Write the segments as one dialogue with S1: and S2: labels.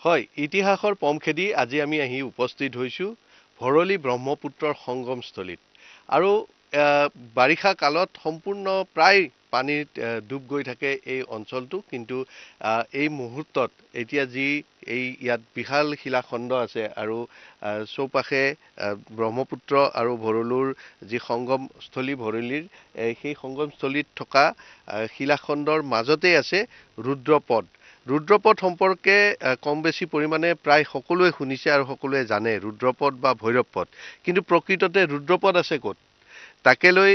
S1: হয়, ইতিহাসৰ পম খেদি আজি আমি আহি উপস্থিত হৈছোঁ ভৰলী ব্ৰহ্মপুত্ৰৰ সংগমস্থলীত। আৰু বাৰিষা কালত সম্পূৰ্ণ প্ৰায় পানীত ডুব গৈ থাকে এই অঞ্চলটো, কিন্তু এই মুহূৰ্তত এতিয়া যি ইয়াত বিশাল শিলাখণ্ড আছে আৰু চৌপাশে ব্ৰহ্মপুত্ৰ আৰু ভৰলুৰ যি সংগমস্থলী ভৰলীৰ, সেই সংগমস্থলীত থকা শিলাখণ্ডৰ মাজতেই আছে ৰুদ্ৰপদ। ৰুদ্ৰপদ সম্পৰ্কে কম বেছি পৰিমাণে প্ৰায় সকলোৱে শুনিছে আৰু সকলোৱে জানে ৰুদ্ৰপদ বা ভৈৰৱপদ। কিন্তু প্ৰকৃততে ৰুদ্ৰপদ আছে ক'ত? তাকে লৈ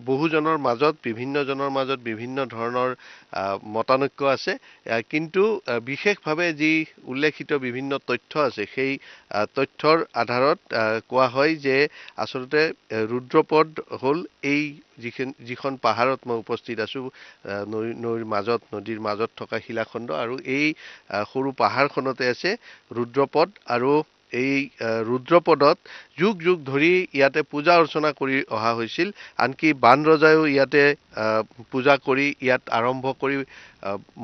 S1: বিভিন্নজনৰ মাজত বিভিন্ন ধৰণৰ মতানৈক্য আছে। কিন্তু বিশেষভাৱে যি উল্লেখিত বিভিন্ন তথ্য আছে, সেই তথ্যৰ আধাৰত কোৱা হয় যে আচলতে ৰুদ্ৰপদ হ'ল এই যিখন পাহাৰত মই উপস্থিত আছোঁ, নদীৰ মাজত থকা শিলাখণ্ড, আৰু এই সৰু পাহাৰখনতে আছে ৰুদ্ৰপদ। আৰু এই ৰুদ্ৰপদত যুগ যুগ ধৰি ইয়াতে পূজা অৰ্চনা কৰি অহা হৈছিল। আনকি বান ৰজাইও ইয়াতে পূজা কৰি ইয়াত আৰম্ভ কৰি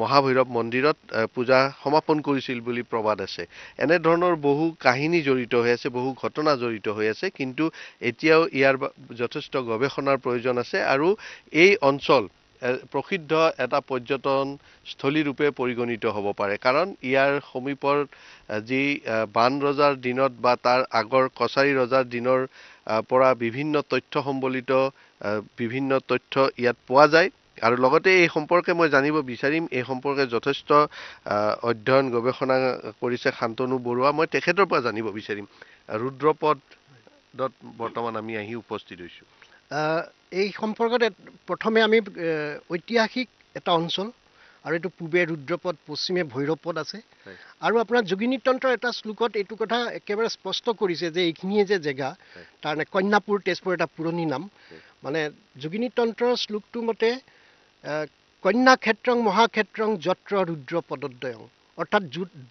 S1: মহাভৈৰৱ মন্দিৰত পূজা সমাপন কৰিছিল বুলি প্ৰবাদ আছে। এনেধৰণৰ বহু কাহিনী জড়িত হৈ আছে, বহু ঘটনা জড়িত হৈ আছে। কিন্তু এতিয়াও ইয়াৰ যথেষ্ট গৱেষণাৰ প্ৰয়োজন আছে, আৰু এই অঞ্চল প্ৰসিদ্ধ এটা পৰ্যটনস্থলী ৰূপে পৰিগণিত হ'ব পাৰে। কাৰণ ইয়াৰ সমীপৰ যি বান ৰজাৰ দিনত বা তাৰ আগৰ কছাৰী ৰজাৰ দিনৰ পৰা বিভিন্ন তথ্য সম্বলিত বিভিন্ন তথ্য ইয়াত পোৱা যায়। আৰু লগতে এই সম্পৰ্কে মই জানিব বিচাৰিম, এই সম্পৰ্কে যথেষ্ট অধ্যয়ন গৱেষণা কৰিছে শান্তনু বৰুৱা। মই তেখেতৰ পৰা জানিব বিচাৰিম ৰুদ্ৰপদত বৰ্তমান আমি আহি উপস্থিত হৈছোঁ।
S2: এই সম্পৰ্কত প্ৰথমে আমি ঐতিহাসিক এটা অঞ্চল, আৰু এইটো পূবে ৰুদ্ৰপদ, পশ্চিমে ভৈৰৱপদ আছে। আৰু আপোনাৰ যোগিনী তন্ত্ৰৰ এটা শ্লোকত এইটো কথা একেবাৰে স্পষ্ট কৰিছে যে এইখিনিয়ে যে জেগা, তাৰ কন্যাপুৰ, তেজপুৰ এটা পুৰণি নাম। মানে যোগিনী তন্ত্ৰৰ শ্লোকটো মতে কন্যাক্ষেত্ৰং মহাক্ষেত্ৰং যত্ৰ ৰুদ্ৰপদদ্বয়ং, অৰ্থাৎ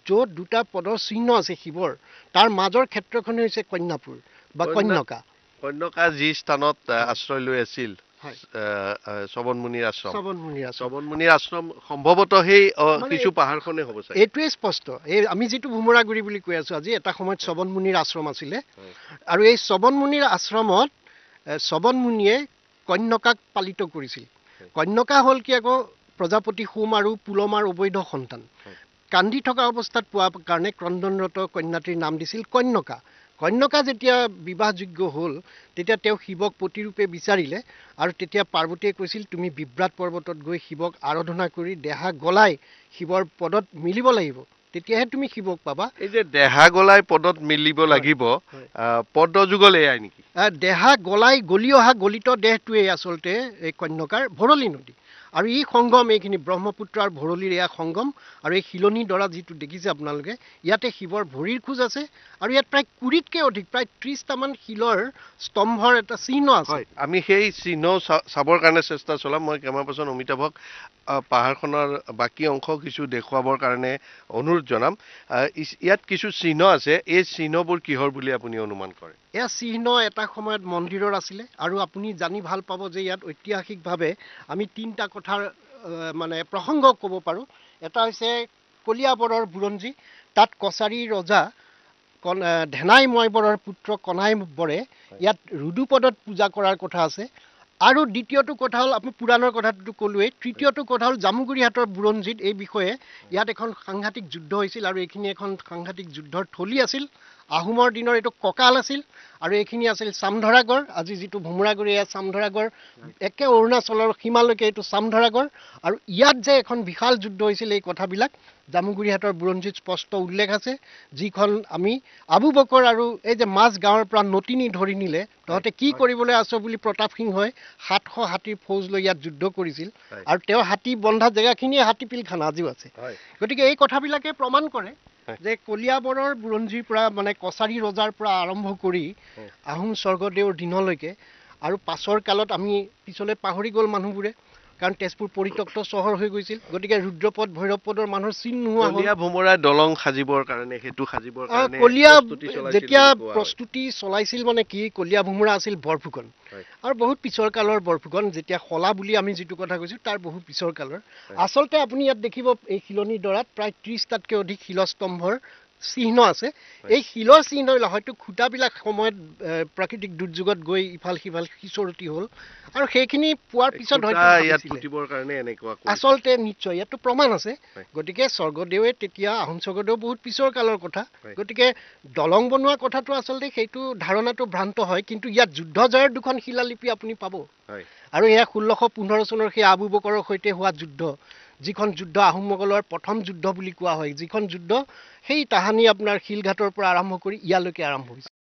S2: য'ত দুটা পদৰ চিহ্ন আছে শিৱৰ, তাৰ মাজৰ ক্ষেত্ৰখনেই হৈছে কন্যাপুৰ বা কন্যকা।
S1: কন্যকা যি স্থানত আশ্ৰয় লৈ আছিল শ্ৰৱণ মুনিৰ আশ্ৰম, সম্ভৱতঃ সেই কিছু পাহাৰখনে হ'ব চাগে।
S2: এইটোৱে স্পষ্ট। এই আমি যিটো ভোমোৰাগুৰি বুলি কৈ আছো আজি, এটা সময়ত শ্ৰৱণ মুনিৰ আশ্ৰম আছিলে। আৰু এই শ্ৰৱণ মুনিৰ আশ্ৰমত শ্ৰৱণ মুনিয়ে কন্যকাক পালিত কৰিছিল। কন্যকা হ'ল কি আকৌ প্ৰজাপতি সোম আৰু পুলমাৰ অবৈধ সন্তান। কান্দি থকা অৱস্থাত পোৱা কাৰণে ক্ৰন্দনৰত কন্যাটিৰ নাম দিছিল কন্যকা। কন্যকা যেতিয়া বিবাহযোগ্য হ'ল, তেতিয়া তেওঁ শিৱক পতিৰূপে বিচাৰিলে, আৰু তেতিয়া পাৰ্বতীয়ে কৈছিল তুমি বিভ্ৰাট পৰ্বতত গৈ শিৱক আৰাধনা কৰি দেহা গলাই শিৱৰ পদত মিলিব লাগিব, তেতিয়াহে তুমি শিৱক পাবা।
S1: এই যে দেহা গলাই পদত মিলিব লাগিব, পদযুগল এয়াই নেকি?
S2: দেহা গলাই গলি অহা গলিত দেহটোৱেই আচলতে এই কন্যকাৰ ভৰলী নদী। আৰু ই সংগম, এইখিনি ব্ৰহ্মপুত্ৰ আৰু ভৰলীৰ এয়া সংগম। আৰু এই শিলনি দৰা যিটো দেখিছে আপোনালোকে, ইয়াতে শিৱৰ ভৰিৰ খোজ আছে। আৰু ইয়াত প্ৰায় 20তকৈ অধিক, প্ৰায় 30টামান শিলৰ স্তম্ভৰ এটা চিহ্ন আছে।
S1: আমি সেই চিহ্ন চাবৰ কাৰণে চেষ্টা চলাম। মই কেমেৰা পাৰ্চন অমিতাভক পাহাৰখনৰ বাকী অংশ কিছু দেখুৱাবৰ কাৰণে অনুৰোধ জনাম। ইয়াত কিছু চিহ্ন আছে, এই চিহ্নবোৰ কিহৰ বুলি আপুনি অনুমান কৰে?
S2: এয়া চিহ্ন এটা সময়ত মন্দিৰৰ আছিলে। আৰু আপুনি জানি ভাল পাব যে ইয়াত ঐতিহাসিকভাৱে আমি 3টা কথাৰ মানে প্ৰসংগ ক'ব পাৰোঁ। এটা হৈছে কলিয়াবৰৰ বুৰঞ্জী, তাত কছাৰী ৰজা ধেনাই ময়বৰৰ পুত্ৰ কনাই বৰে ইয়াত ৰুদুপদত পূজা কৰাৰ কথা আছে। আৰু দ্বিতীয়টো কথা হ'ল, আপুনি পুৰাণৰ কথাটো ক'লোৱেই। তৃতীয়টো কথা হ'ল জামুগুৰিহাটৰ বুৰঞ্জীত এই বিষয়ে ইয়াত এখন সাংঘাতিক যুদ্ধ হৈছিল, আৰু এইখিনি এখন সাংঘাতিক যুদ্ধৰ থলী আছিল। আহোমৰ দিনৰ এইটো কঁকাল আছিল। আৰু এইখিনি আছিল চামধৰাগড়, আজি যিটো ভোমোৰাগুৰি, এয়া চামধৰাগড়, একে অৰুণাচলৰ সীমালৈকে এইটো চামধৰাগড়। আৰু ইয়াত যে এখন বিশাল যুদ্ধ হৈছিল, এই কথাবিলাক জামুগুৰিহাটৰ বুৰঞ্জীত স্পষ্ট উল্লেখ আছে, যিখন আমি আবু বকৰ আৰু এই যে মাজ গাঁৱৰ পৰা নতিনী ধৰি নিলে, তহঁতে কি কৰিবলৈ আছ বুলি প্ৰতাপ সিংহই 700 হাতীৰ ফৌজ লৈ ইয়াত যুদ্ধ কৰিছিল। আৰু তেওঁ হাতী বন্ধা জেগাখিনিয়ে হাতীপিলখানা আজিও আছে। গতিকে এই কথাবিলাকে প্ৰমাণ কৰে যে কলিয়াবৰৰ বুৰঞ্জীৰ পৰা, মানে কছাৰী ৰজাৰ পৰা আৰম্ভ কৰি আহোম স্বৰ্গদেউৰ দিনলৈকে, আৰু পাছৰ কালত আমি পিছলৈ পাহৰি গ'ল মানুহবোৰে, কাৰণ তেজপুৰ পৰিত্যক্ত চহৰ হৈ গৈছিল গতিকে ৰুদ্ৰপদ ভৈৰৱপদৰ মানুহৰ চিন নোহোৱা হ'ল
S1: কলীয়া ভোমোৰা দলং সাজিবৰ কাৰণে সেতু সাজিবৰ কাৰণে
S2: কলীয়া
S1: প্ৰস্তুতি চলাইছিল
S2: যেতিয়া
S1: বুলি কোৱা হয়।
S2: প্ৰস্তুতি চলাইছিল মানে কি কলীয়া ভোমোৰা আছিল বৰফুকন
S1: হয়।
S2: আৰু বহুত পিছৰ কালৰ বৰফুকন যেতিয়া শলা বুলি আমি যিটো কথা কৈছো তাৰ বহুত পিছৰ কালৰ আচলতে আপুনি ইয়াত দেখিব এই শিলনি দৰাত প্ৰায় 30টাতকৈ অধিক শিলস্তম্ভৰ চিহ্ন আছে এই শিলৰ চিহ্ন হয়তো খুঁটাবিলাক সময়ত প্ৰাকৃতিক দুৰ্যোগত গৈ ইফাল সিফাল সিঁচৰতি হ'ল আৰু সেইখিনি পোৱাৰ পিছত হয়তো
S1: ইয়াত
S2: ভাবিছিলে।
S1: পুতিবৰ কাৰণে এনেকুৱা
S2: আচলতে নিশ্চয় ইয়াতো প্ৰমাণ আছে
S1: হয়।
S2: গতিকে স্বৰ্গদেৱে তেতিয়া আহোম স্বৰ্গদেউ বহুত পিছৰ কালৰ কথা
S1: হয়।
S2: গতিকে দলং বনোৱা কথাটো আচলতে সেইটো ধাৰণাটো ভ্ৰান্ত হয় কিন্তু ইয়াত যুদ্ধ জয়ৰ দুখন শিলালিপি আপুনি পাব
S1: হয়।
S2: আৰু এয়া 1615 চনৰ সেই আবু বকৰৰ সৈতে হোৱা যুদ্ধ যিখন যুদ্ধ আহোম মোগলৰ প্ৰথম যুদ্ধ বুলি কোৱা হয় যিখন যুদ্ধ সেই তাহানি আপোনাৰ শিলঘাটৰ পৰা আৰম্ভ কৰি ইয়ালৈকে আৰম্ভ হৈছিল